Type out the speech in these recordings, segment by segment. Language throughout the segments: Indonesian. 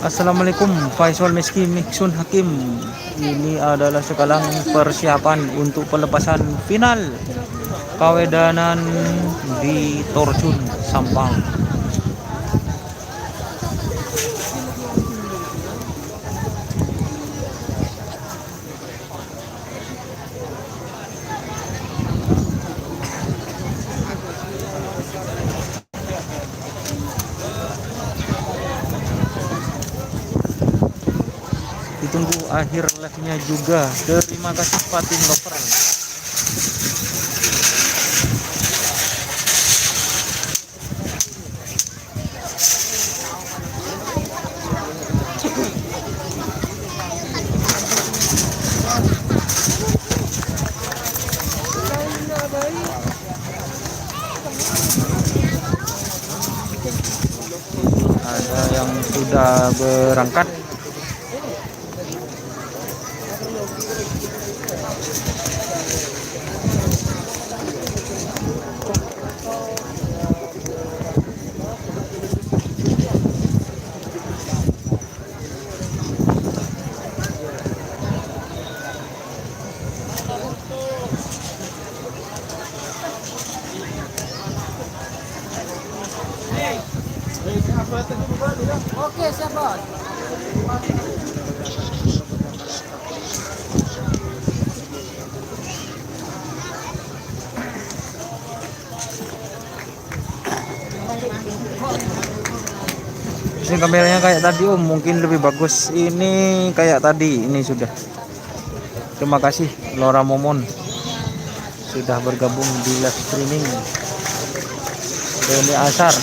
Assalamualaikum Faisal Meski Miksun Hakim. Ini adalah sekarang persiapan untuk pelepasan final kawedanan di Torjun Sampang. Ditunggu akhir live-nya juga. Terima kasih Fatin Lover. Ada yang sudah berangkat. Oke, siap bos. Ini kameranya kayak tadi Om, mungkin lebih bagus. Ini kayak tadi, ini sudah. Terima kasih Lora Momon sudah bergabung di live streaming. Deni Asar.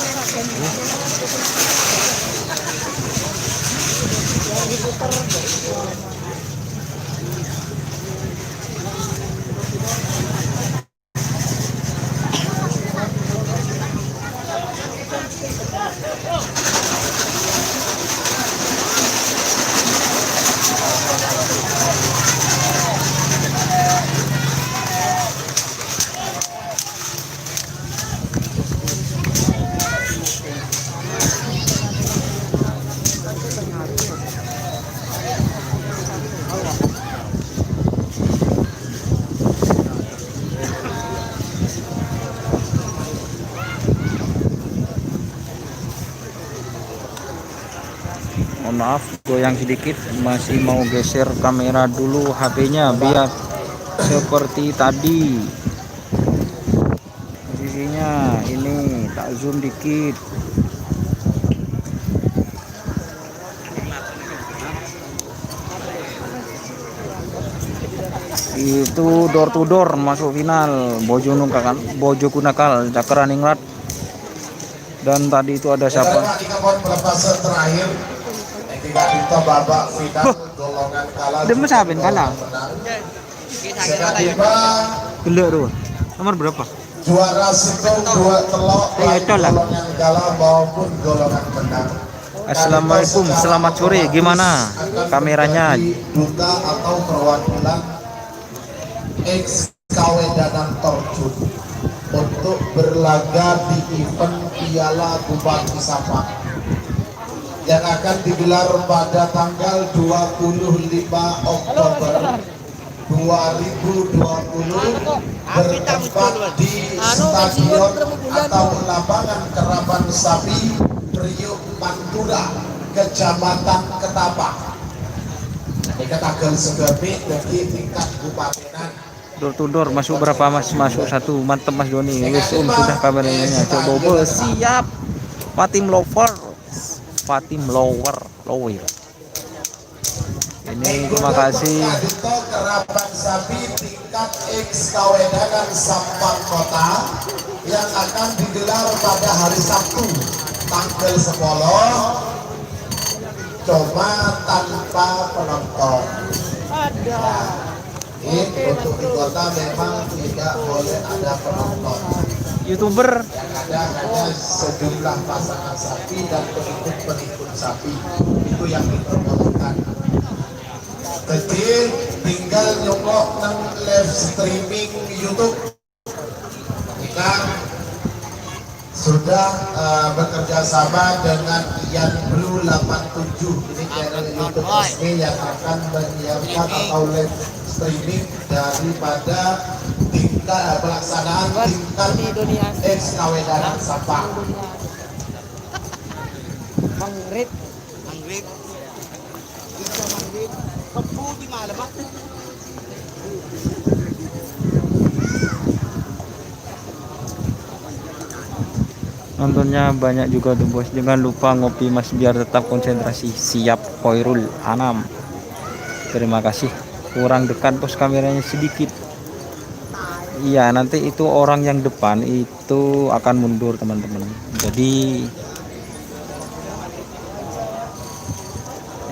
Mohon maaf goyang sedikit, masih mau geser kamera dulu HP-nya biar seperti tadi posisinya. Ini tak zoom dikit. Itu door to door masuk final Bojo Kunakal Cakraningrat. Dan tadi itu ada siapa? Pelepasan terakhir tidak kita babak final golongan kalah. Dia mesabin kalah. Tiba Gelek tuh. Nomor berapa? juara Sikong 2 telok baik golongan kalah maupun golongan menang. Assalamualaikum, selamat sore. Gimana kameranya? Duta atau perwakilan ex Kawedanan Torjun untuk berlaga di event Piala Bupati Sampang yang akan digelar pada tanggal 25 Oktober 2020 bertempat di stadion atau lapangan Kerapan Sapi Priuk Pantura, Kecamatan Ketapang. Ini katakan sebagai dari tingkat Bupatinan Door to door masuk berapa mas? Masuk satu. Mantep Mas Doni. Wis sudah kameranya. Coba bos siap. Fatim Lover. Fatim Lower. Lower. Ini terima kasih. Kerabat sapi tingkat X Kawedangan Sampang Kota yang akan digelar pada hari Sabtu tanggal 10, cuma tanpa penonton. Ini untuk di kota memang tidak boleh ada penonton. YouTuber Yang ada hanya sejumlah pasangan sapi dan pengikut-pengikut sapi. Itu yang diperbolehkan. Jadi tinggal nyokok nang live streaming YouTube. Kita sudah bekerja sama dengan Yan Blue 87. Ini channel YouTube resmi yang akan menyiarkan atau live streaming daripada tingkat pelaksanaan tingkat X Kawedangan Sampang. Mangrit. Bisa mangrit. Kebu di mana, Pak? nontonnya banyak juga tuh bos. Jangan lupa ngopi mas biar tetap konsentrasi. Siap Khairul Anam. Terima kasih. Kurang dekat bos kameranya sedikit. Iya nanti itu orang yang depan itu akan mundur teman-teman. Jadi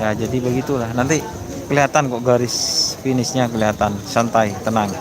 ya jadi begitulah. Nanti kelihatan kok garis finishnya kelihatan. Santai, tenang.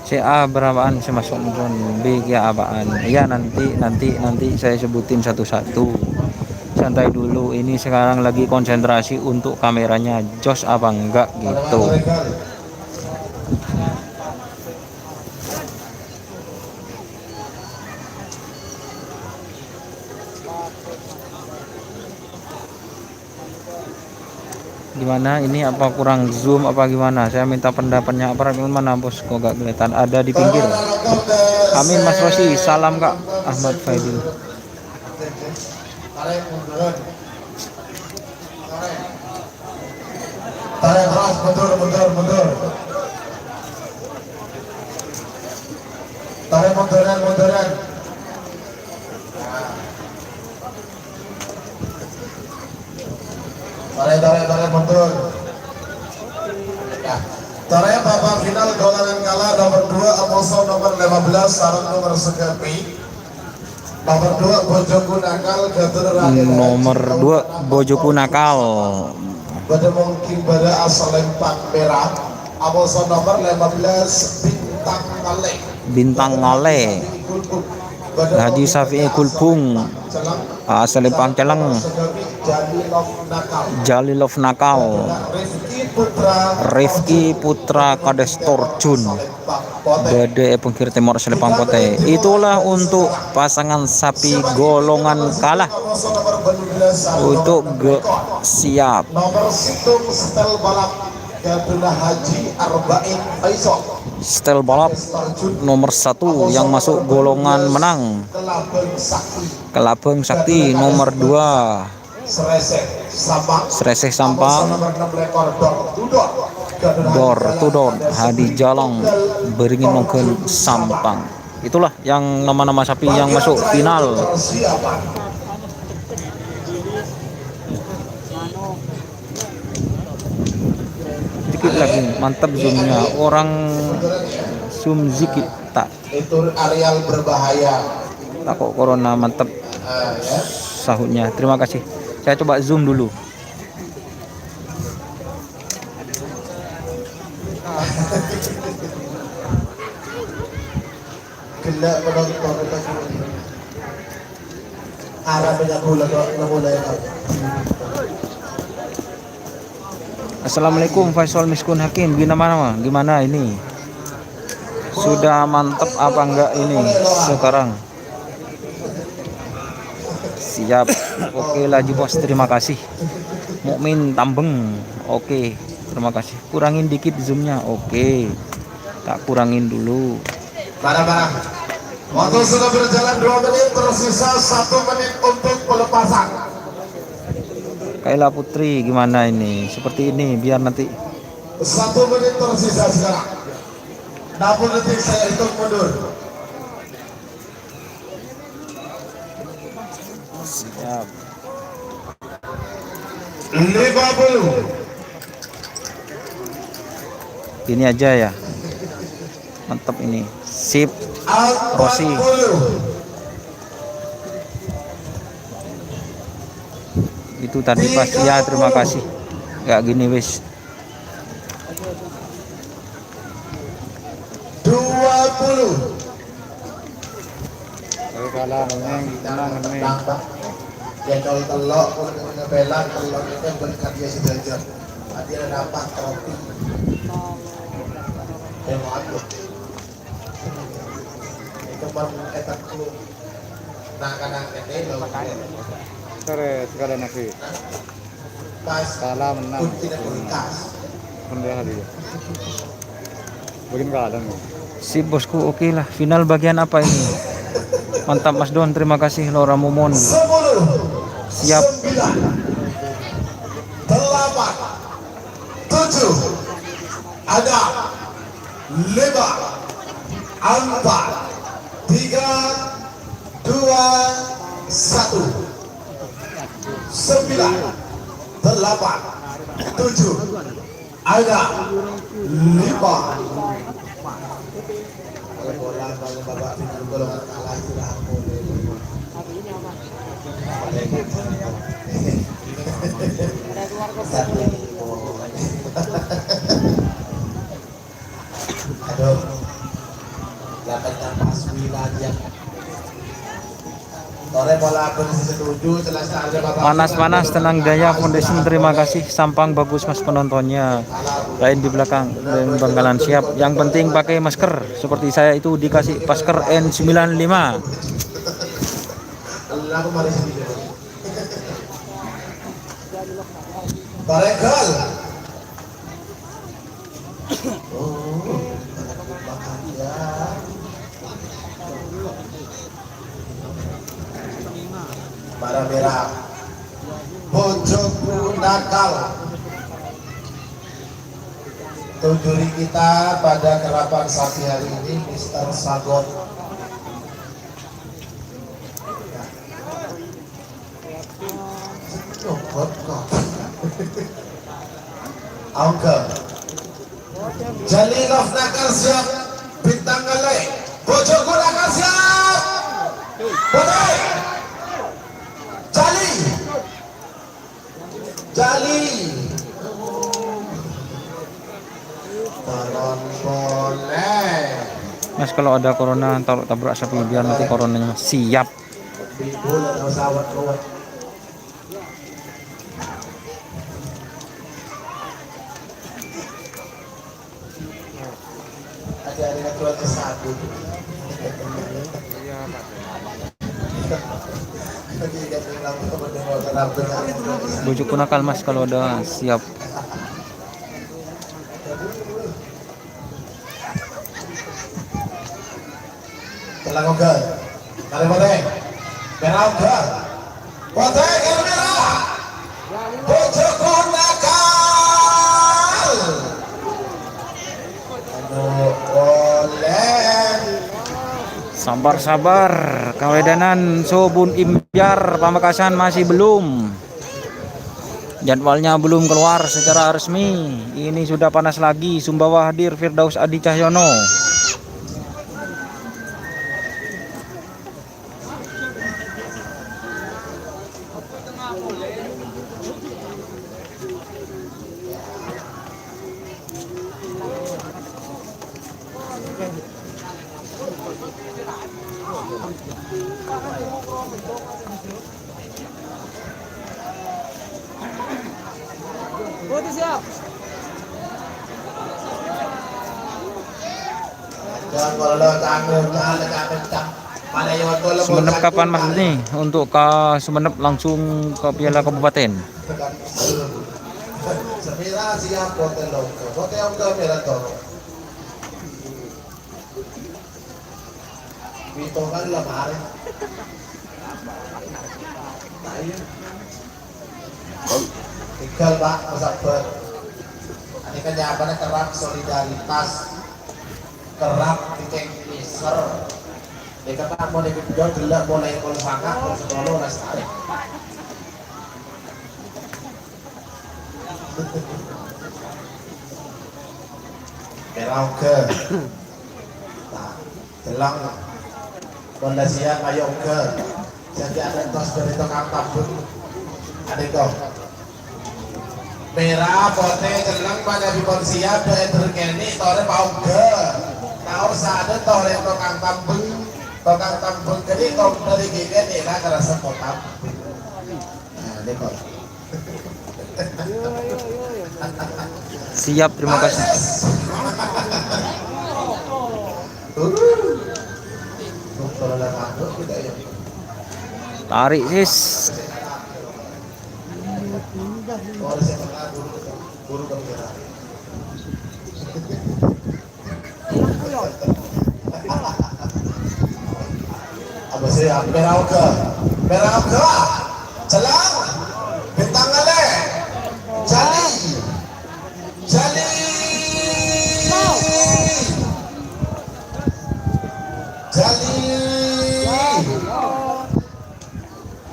CA berapaan saya masuk nonton B ya apaan ya nanti saya sebutin satu-satu. Santai dulu, ini sekarang lagi konsentrasi untuk kameranya jos apa enggak gitu. Gimana ini, apa kurang zoom apa gimana? Saya minta pendapatnya apa mana bos, kok gak kelihatan, ada di pinggir. Amin Mas Rosi, salam Kak Ahmad Faidil. Tarik keras, mundur. Tarik munduran. Tarik mundur. Ya. Tarik babak final golongan kalah nomor 2 Amoso nomor 15 sarung nomor sekepi. Nomor 2 Bojoku Nakal Gatur Raden. Nomor 2 Bojoku Nakal. Pada mungkin pada asal Lempang Merah. Amoso nomor 15 Bintang Ngale. Haji Safi'i Kulbung asal Lempang Celeng. Jalilov Nakal. Rifki Putra Kades Torjun Bade Pengkir Timur Selipang Pote. Itulah untuk pasangan sapi golongan kalah. Untuk siap nomor situng setel balap Gaduna Haji Arba'in Faisal. Style balap nomor 1 yang masuk golongan menang. Kelabeng Sakti. Kelabeng Sakti nomor 2. Sreseh Sampang. Nomor 6 lekor Dor Tudor Hadi Jalang Beringin Nongken Sampang. Itulah yang nama-nama sapi yang masuk final. Dikit lagi, mantap zoomnya. Orang zoom dikit tak. Itu areal berbahaya. Tak kok corona mantap Ya. sahutnya. Terima kasih. Saya coba zoom dulu. Gelak penonton kita semua. Arah banyak bola na mulai. Assalamualaikum Faisal Miskun Hakim. Gimana ini? Sudah mantap apa enggak ini sekarang? Siap. Oke lagi bos, terima kasih. Mukmin Tambeng. Oke, terima kasih. Kurangin dikit zoomnya. Oke. Tak kurangin dulu. Barang-barang. Waktu sudah berjalan 2 menit, tersisa 1 menit untuk pelepasan. Kaila Putri gimana ini? Seperti ini biar nanti 1 menit tersisa sekarang. 60 detik saya hitung mundur. siap. 50. Ini aja ya. Mantap ini. Sip. Rossi. 40. Itu tadi pas ya, terima kasih. Enggak gini wis. 20. Kalah tenang nih. Ya kalau telok ngebelan telok itu berkat dia sejajar. Dia dapat trofi. Aku. Itu baru etak lu. Nah kadang ini lo. Sekarang nafi. Pas Kalah menang. tidak berkas. Pendia hari. Begini keadaan. Si bosku, oke lah. Final bagian apa ini? Mantap Mas Don, terima kasih Laura Momon. 10. Siap. 9. 8. 7. Ada 5. 4. 3. 2. 1. 9. 8. 7. Ada 5. Bola kalau babak final golongan kalah sudah aduh, dapat pas wilayah. Sore bola kondisi setuju, selesai ada babak. Panas-panas, tenang Daya Foundation, terima kasih. Sampang bagus mas penontonnya. Lain di belakang dan Bangkalan siap. Yang penting pakai masker. Seperti saya itu dikasih masker N95. Aku mari sini. Barekal. Bara merah. Pojok nakal. Untuk juri kita pada kerapan sapi hari ini Mr. Sagot. Oke. Jalilov nakal siap. Bintang Galai. Pojok nakal siap. Pojok. Jali. Taron boleh. Mas kalau ada corona taruh tabrak sapi biar nanti coronanya siap. Bibul ada pesawat keluar. Ada keluar ke satu. Bujuk nakal mas kalau ada siap. Telang oke. Kali bote. Merah oke. Bote kali merah. Bojoku nakal. Oleh. Sabar-sabar, Kawedanan Sobun Impiar Pamekasan masih belum. Jadwalnya belum keluar secara resmi. Ini sudah panas lagi. Sumbawa hadir Firdaus Adi Cahyono. siap. Sumenep kapan Mas nih untuk ke Sumenep langsung ke Piala Kabupaten? Semira siap hotel loco. Hotel yang merah to. Vito kan lamari. Tinggal Pak sabar. Ini kan jawabannya kerap solidaritas, kerap titik iser. Dia kata mau dikejauh gelap mulai kalau sangat kalau sekolah udah tarik. Merauke, jelang Pondasian ayo ke, jadi ada tos dari tukang tabung, ada kok. Merah, putih, jelang pada di siap dari terkini, tore mau ke, tahu saat tore tukang tabung, jadi kau dari gigi nih lah kerasa kotak. Nah, ini kok. Siap, terima kasih. Tarik sis. Apa sih? Merauke, celang, bintang ale, jali,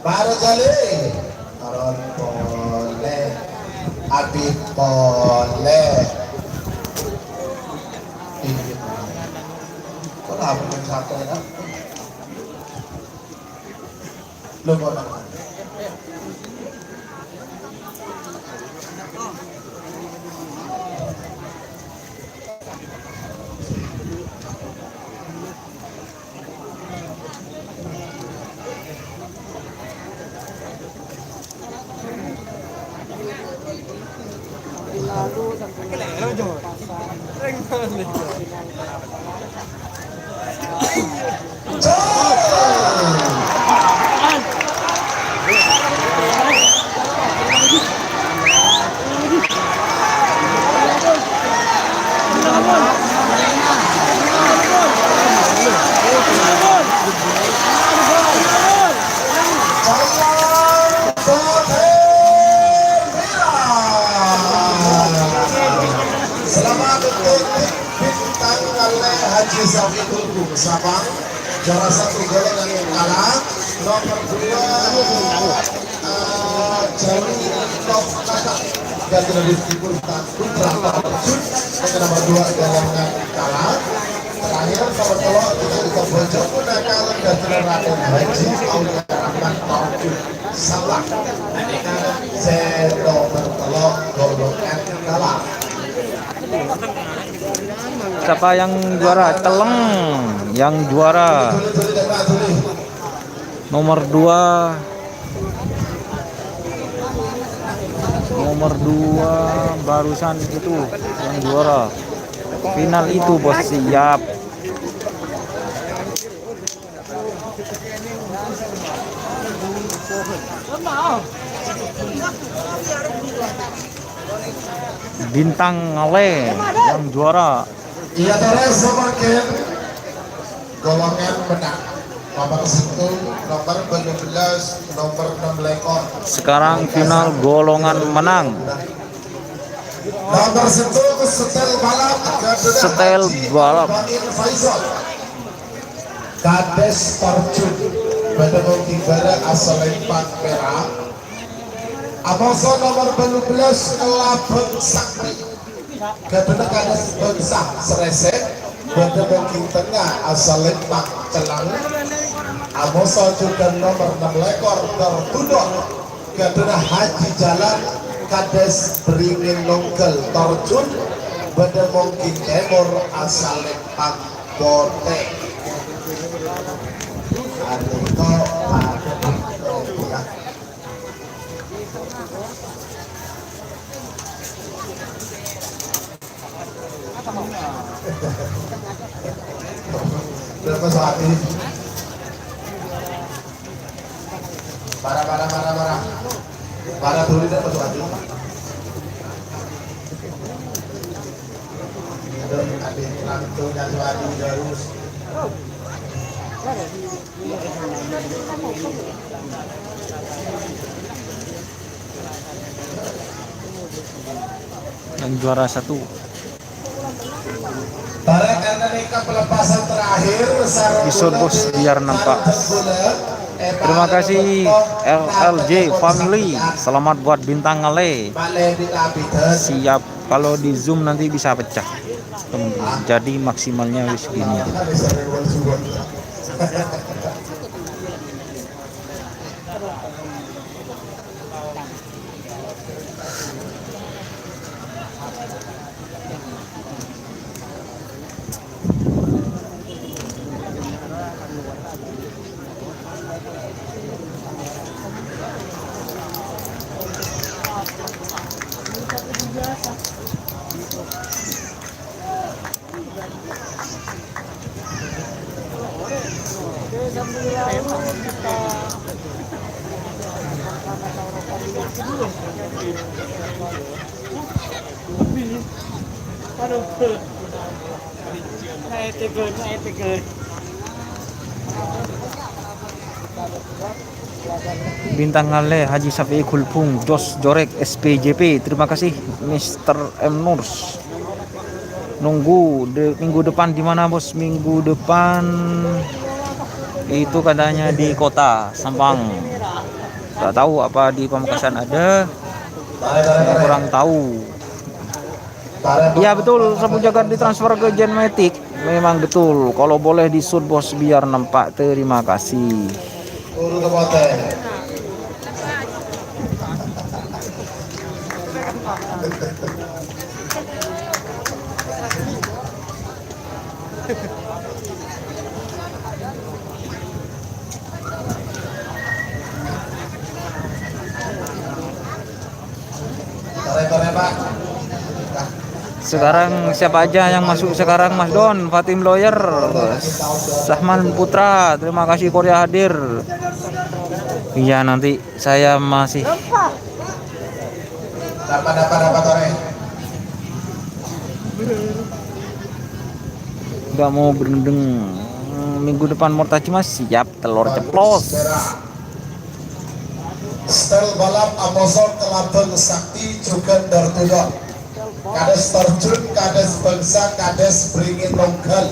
baru jali, taron pole, abi pole, ini, kok apa yang satu ya? Lo mau apa? Lalu Selamat untuk bintang oleh Haji Safidul Sabang, juara 1 golongan yang kalah. Nomor 2 Jawi Novkata dan Tradisi Putra Terjun. Yang nomor 2 golongan kalah. Terakhir nomor 3 kita bisa bojong Punakal dan Raden Haji Aulia Rahman Taufik Salah. Ini kan nomor 3 golongan kalah. Siapa yang juara? Teleng yang juara. Nomor 2 barusan itu yang juara. Final itu bos, siap. Bintang Ale yang juara. Iya terus semakin golongan menang. Nomor 1, nomor 12, nomor 6 lekor. Sekarang final golongan menang. Nomor 1 setel balap Setel balap. Faisal. Kades Tarjun Badamong Kibara asal Lempang Merah. Amoso nomor 12 Kelabeng Sakti. Kedua Kades Bangsa Seresek Badamong Tengah asal Lempang Celang. Amoso juga nomor 6 lekor tertunduk. Kedua Haji Jalan Kades Beringin Nongkel Tarjun Badamong Timur asal Lempang Bote. Berapa saat ini? Para dulu dan masuk hati. Adik langsung dan suatu terus. Yang juara 1 Para karena mereka pelepasan terakhir episode bos biar nampak. Terima kasih LLJ Family. Selamat buat bintang ngale. Siap, kalau di zoom nanti bisa pecah. Jadi maksimalnya wis gini. Bintang ngale Haji Safi Kulpung Jos Jorek SPJP. Terima kasih Mr. M Nurs. Nunggu minggu depan di mana bos? Minggu depan itu katanya di kota Sampang. Tak tahu apa di Pamekasan ada. Saya kurang tahu. Iya betul, Sapu Jagat ditransfer ke Genmatic. Memang betul. Kalau boleh disud bos biar nampak. Terima kasih. Sekarang siapa aja yang masuk sekarang? Mas Don, Fatim Lawyer, Sahman Putra, terima kasih Korea hadir. Iya nanti saya masih nggak mau berendeng. Minggu depan Mortaci mas siap telur ceplos. Stel balap Amosor Kelabeng Sakti juga Dartudo. Kades Terjun, Kades Bangsa, Kades Beringin Nongkel.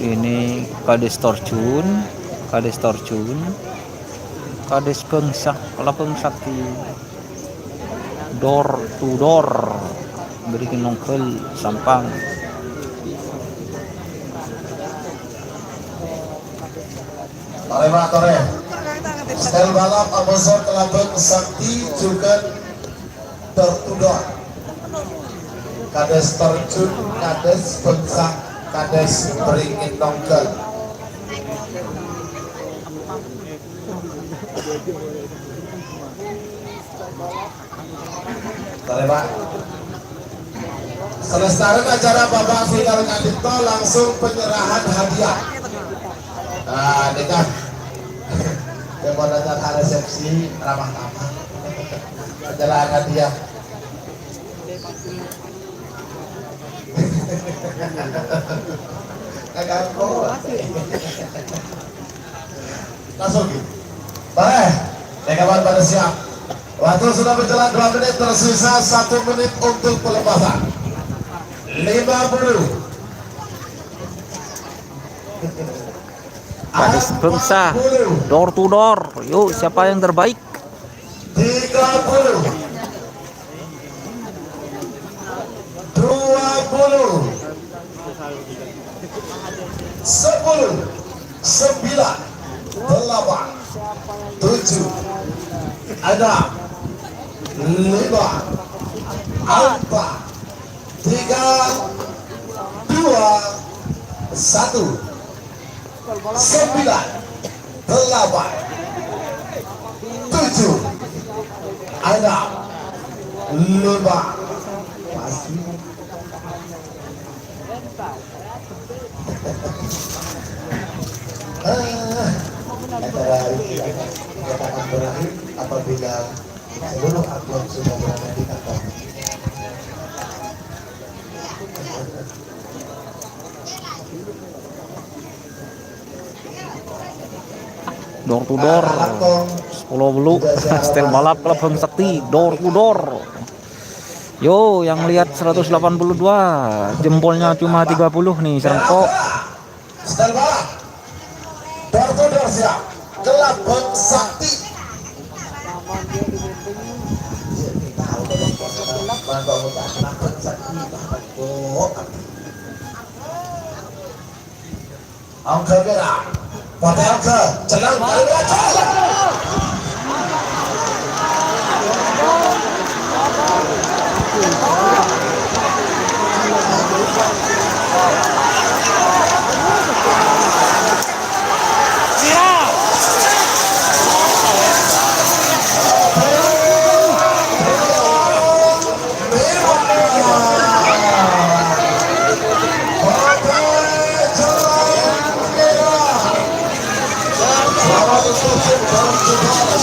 Ini Kades Terjun, Kades Terjun, Kades Bangsa, Kelabeng Sakti. Door to door. Beringin Nongkel Sampang. Tore Stel balap Amosor Kelabeng Sakti juga tertunduk. Kades Terjun, Kades Bangsa, Kades Beringin Nongkel. Tore Pak. Selesai acara babak final Kadipto langsung penyerahan hadiah. Nah, ini kan yang mau datang ke resepsi ramah-tamah. Perjalanan dia. Kagak kok. Langsung gitu. Baik, kawan pada siap. Waktu sudah berjalan 2 menit, tersisa 1 menit untuk pelepasan. 50. Gadis bangsa, door to door. Yuk, siapa yang terbaik? 30. 20. 10. 9. 8. 7. 6. 5. 4. 3. 2. 1. 9. 8. 7. 6. 5. Masih. Acara ini akan berakhir apabila seluruh atlet sudah berada di kantor. Door to door. 10 belu. Style balap klub Bang Sakti. Door to door. Yo, yang lihat 182, jempolnya cuma 30 nih, serempok. Style balap. Door to door siap. Klub Bang Sakti. Angka merah. Pada angka jalan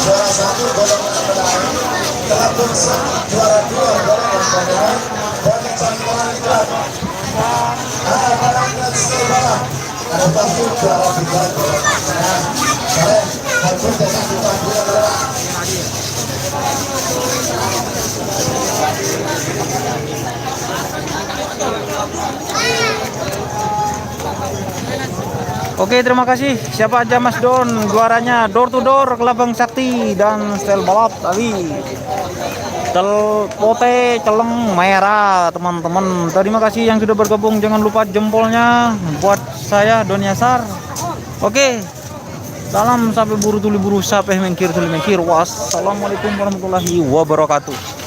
juara 1 golongan medali, telah juara 2 golongan medali, dan campuran iklan. Barangnya setelah ada pasti juara 3 golongan medali. Kalian harus dengan dipanggil adalah Oke, terima kasih. Siapa aja Mas Don, juaranya door to door Klub Bang Sakti dan style balap tadi. Pote celeng merah, teman-teman. Terima kasih yang sudah bergabung. Jangan lupa jempolnya buat saya Don Yasar. Oke. Salam sampai buru tuli buru sampai mengkir tuli mengkir. Wassalamualaikum warahmatullahi wabarakatuh.